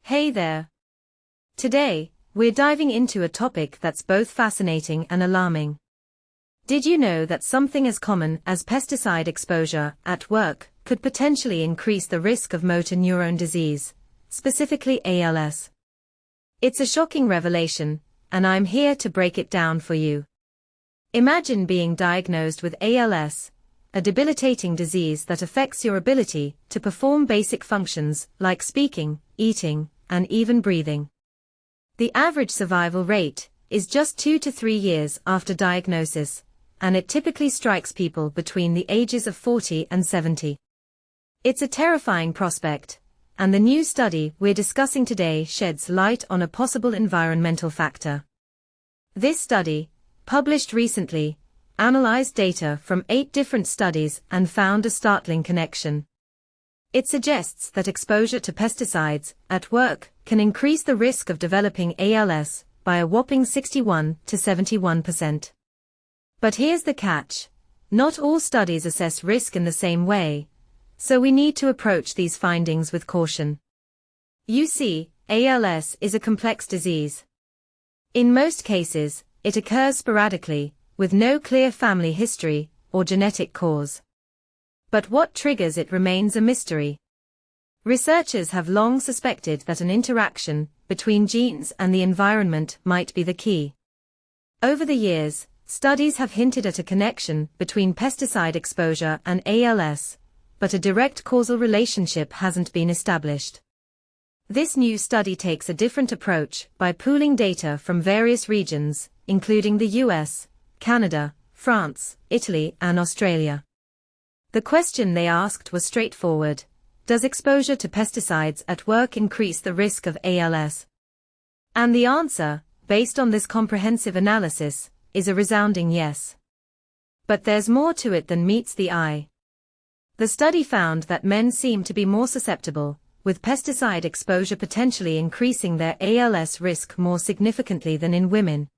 Hey there. Today, we're diving into a topic that's both fascinating and alarming. Did you know that something as common as pesticide exposure at work could potentially increase the risk of motor neurone disease, specifically ALS? It's a shocking revelation, and I'm here to break it down for you. Imagine being diagnosed with ALS, a debilitating disease that affects your ability to perform basic functions like speaking, eating, and even breathing. The average survival rate is just 2 to 3 years after diagnosis, and it typically strikes people between the ages of 40 and 70. It's a terrifying prospect, and the new study we're discussing today sheds light on a possible environmental factor. This study, published recently, analyzed data from 8 different studies and found a startling connection. It suggests that exposure to pesticides at work can increase the risk of developing ALS by a whopping 61 to 71%. But here's the catch: not all studies assess risk in the same way, so we need to approach these findings with caution. You see, ALS is a complex disease. In most cases, it occurs sporadically, with no clear family history or genetic cause. But what triggers it remains a mystery. Researchers have long suspected that an interaction between genes and the environment might be the key. Over the years, studies have hinted at a connection between pesticide exposure and ALS, but a direct causal relationship hasn't been established. This new study takes a different approach by pooling data from various regions, including the US, Canada, France, Italy, and Australia. The question they asked was straightforward: does exposure to pesticides at work increase the risk of ALS? And the answer, based on this comprehensive analysis, is a resounding yes. But there's more to it than meets the eye. The study found that men seem to be more susceptible, with pesticide exposure potentially increasing their ALS risk more significantly than in women.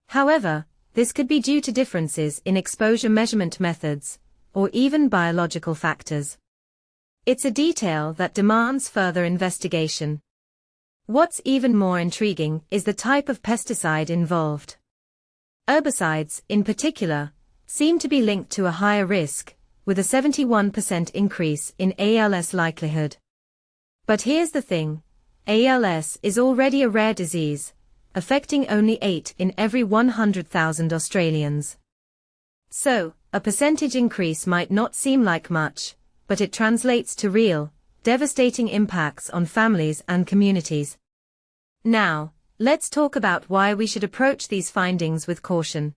However, this could be due to differences in exposure measurement methods, or even biological factors. It's a detail that demands further investigation. What's even more intriguing is the type of pesticide involved. Herbicides, in particular, seem to be linked to a higher risk, with a 71% increase in ALS likelihood. But here's the thing: ALS is already a rare disease, affecting only 8 in every 100,000 Australians. So, a percentage increase might not seem like much, but it translates to real, devastating impacts on families and communities. Now, let's talk about why we should approach these findings with caution.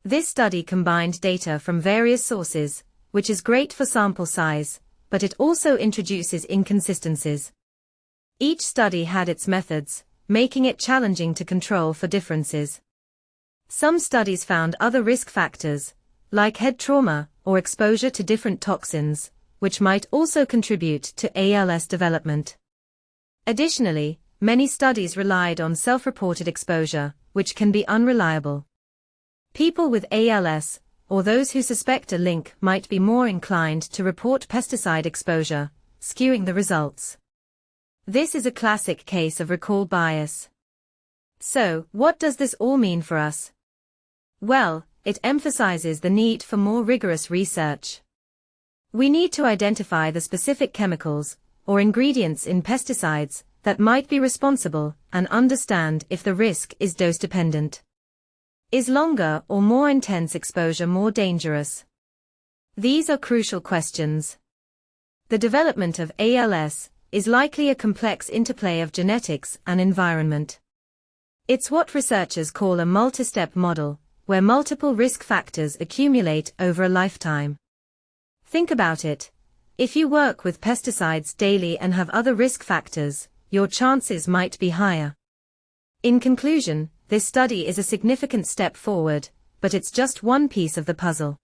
This study combined data from various sources, which is great for sample size, but it also introduces inconsistencies. Each study had its methods, making it challenging to control for differences. Some studies found other risk factors, like head trauma or exposure to different toxins, which might also contribute to ALS development. Additionally, many studies relied on self-reported exposure, which can be unreliable. People with ALS, or those who suspect a link, might be more inclined to report pesticide exposure, skewing the results. This is a classic case of recall bias. So, what does this all mean for us? Well, it emphasizes the need for more rigorous research. We need to identify the specific chemicals or ingredients in pesticides that might be responsible and understand if the risk is dose-dependent. Is longer or more intense exposure more dangerous? These are crucial questions. The development of ALS is likely a complex interplay of genetics and environment. It's what researchers call a multi-step model, where multiple risk factors accumulate over a lifetime. Think about it. If you work with pesticides daily and have other risk factors, your chances might be higher. In conclusion, this study is a significant step forward, but it's just one piece of the puzzle.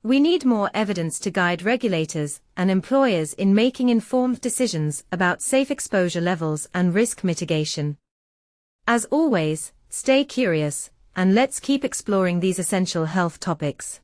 We need more evidence to guide regulators and employers in making informed decisions about safe exposure levels and risk mitigation. As always, stay curious, and let's keep exploring these essential health topics.